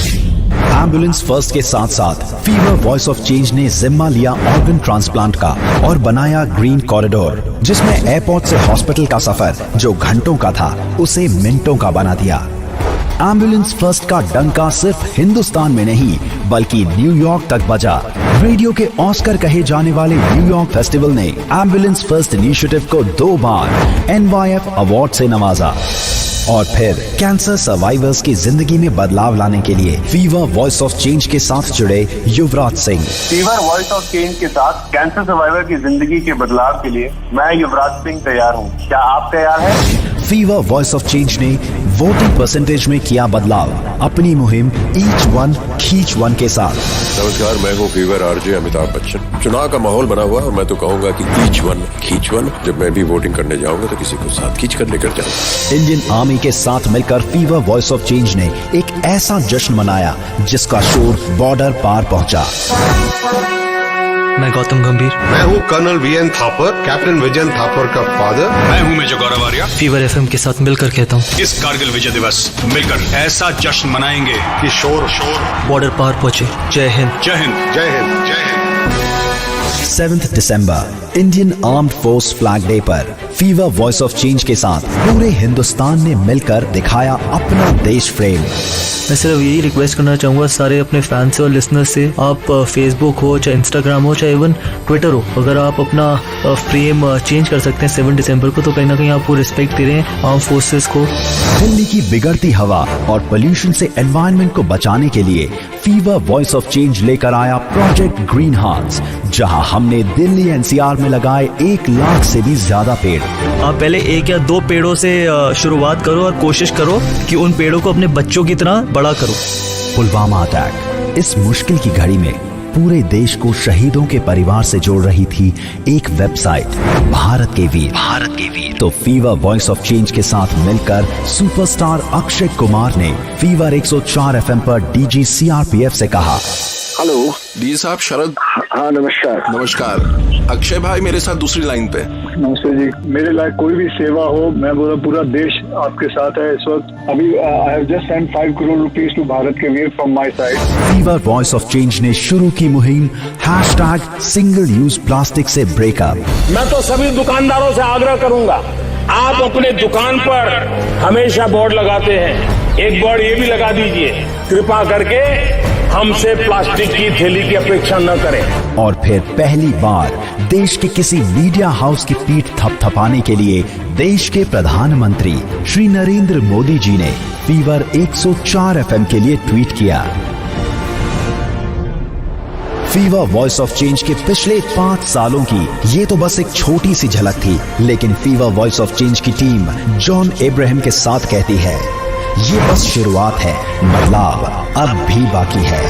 एम्बुलेंस फर्स्ट के साथ साथ फीवर वॉइस ऑफ चेंज ने जिम्मा लिया ऑर्गन ट्रांसप्लांट का और बनाया ग्रीन कॉरिडोर, जिसमें एयरपोर्ट से हॉस्पिटल का सफर जो घंटों का था उसे मिनटों का बना दिया। एम्बुलेंस फर्स्ट का डंका सिर्फ हिंदुस्तान में नहीं बल्कि न्यूयॉर्क तक बजा। रेडियो के ऑस्कर कहे जाने वाले न्यूयॉर्क फेस्टिवल ने एम्बुलेंस फर्स्ट इनिशिएटिव को 2 बार NYF अवार्ड से नवाजा। और फिर कैंसर सर्वाइवर्स की जिंदगी में बदलाव लाने के लिए फीवर वॉइस ऑफ चेंज के साथ जुड़े Yuvraj Singh. Fever voice of change के साथ कैंसर सर्वाइवर की जिंदगी के बदलाव के लिए मैं युवराज सिंह तैयार हूँ। क्या आप तैयार हैं? फीवर वॉइस ऑफ चेंज ने वोटिंग परसेंटेज में किया बदलाव अपनी मुहिम ईच वन खींच वन के साथ। नमस्कार, मैं हूँ फीवर RJ अमिताभ बच्चन। चुनाव का माहौल बना हुआ और मैं तो कहूँगा कि ईच वन खींच वन। जब मैं भी वोटिंग करने जाऊंगा तो किसी को साथ खींच कर लेकर जाऊंगा। इंडियन आर्मी के साथ मिलकर फीवर वॉइस ऑफ चेंज ने एक ऐसा जश्न मनाया जिसका शोर बॉर्डर पार पहुंचा। मैं गौतम गंभीर। मैं हूँ colonel VN Thapar, captain Vijayan Thapar का फादर। मैं हूँ major Gaurav Arya. Fever FM के साथ मिलकर कहता हूँ, इस कारगिल विजय दिवस मिलकर ऐसा जश्न मनाएंगे कि शोर बॉर्डर पार पहुंचे। जय हिंद, जय हिंद, जय हिंद, जय हिंद। 7 दिसंबर Indian armed force flag day पर फीवर वॉइस ऑफ चेंज के साथ पूरे हिंदुस्तान ने मिलकर दिखाया अपना देश प्रेम। मैं सिर्फ यही रिक्वेस्ट करना चाहूँगा सारे अपने फैंस से और लिसनर्स से, आप फेसबुक हो चाहे इंस्टाग्राम हो चाहे इवन ट्विटर हो, अगर आप अपना फ्रेम चेंज कर सकते हैं 7 दिसंबर को तो कहीं ना कहीं आप वो रिस्पेक्ट दे रहे हैं आर्म फोर्सेस को। दिल्ली की बिगड़ती हवा और पोल्यूशन से एनवायरनमेंट को बचाने के लिए फीवर वॉइस ऑफ चेंज लेकर आया प्रोजेक्ट ग्रीन हार्ट्स, जहां हमने दिल्ली NCR में लगाए 1 लाख से भी ज्यादा पेड़। आप पहले 1 या 2 पेड़ों से शुरुआत करो और कोशिश करो कि उन पेड़ों को अपने बच्चों की तरह बड़ा करो। पुलवामा अटैक इस मुश्किल की घड़ी में पूरे देश को शहीदों के परिवार से जोड़ रही थी एक वेबसाइट, भारत के वीर। तो फीवर वॉइस ऑफ चेंज के साथ मिलकर सुपरस्टार अक्षय कुमार ने फीवर 104 FM पर DG CRPF से कहा, हेलो डी साहब, शरद। हाँ, नमस्कार। नमस्कार। अक्षय भाई मेरे साथ दूसरी लाइन पे। नमस्ते जी। मेरे लायक कोई भी सेवा हो, मैं बोला पूरा देश आपके साथ है इस वक्त। अभी I have just sent 5 crore rupees to Bharat Ke Veer from my side. Fever voice of change ने शुरू की मुहिम #सिंगल यूज प्लास्टिक से ब्रेकअप। मैं तो सभी दुकानदारों से आग्रह करूंगा, आप अपने दुकान पर हमेशा बोर्ड लगाते हैं, एक बोर्ड ये भी लगा दीजिए, कृपा करके हमसे प्लास्टिक की थैली की अपेक्षा न करें। और फिर पहली बार देश के किसी मीडिया हाउस की पीठ थपथपाने के लिए देश के प्रधानमंत्री श्री नरेंद्र मोदी जी ने फीवर 104 FM के लिए ट्वीट किया। फीवर वॉइस ऑफ चेंज के पिछले 5 सालों की ये तो बस एक छोटी सी झलक थी, लेकिन फीवर वॉइस ऑफ चेंज की टीम जॉन एब्राहम के साथ कहती है, ये बस शुरुआत है, बदलाव अब भी बाकी है।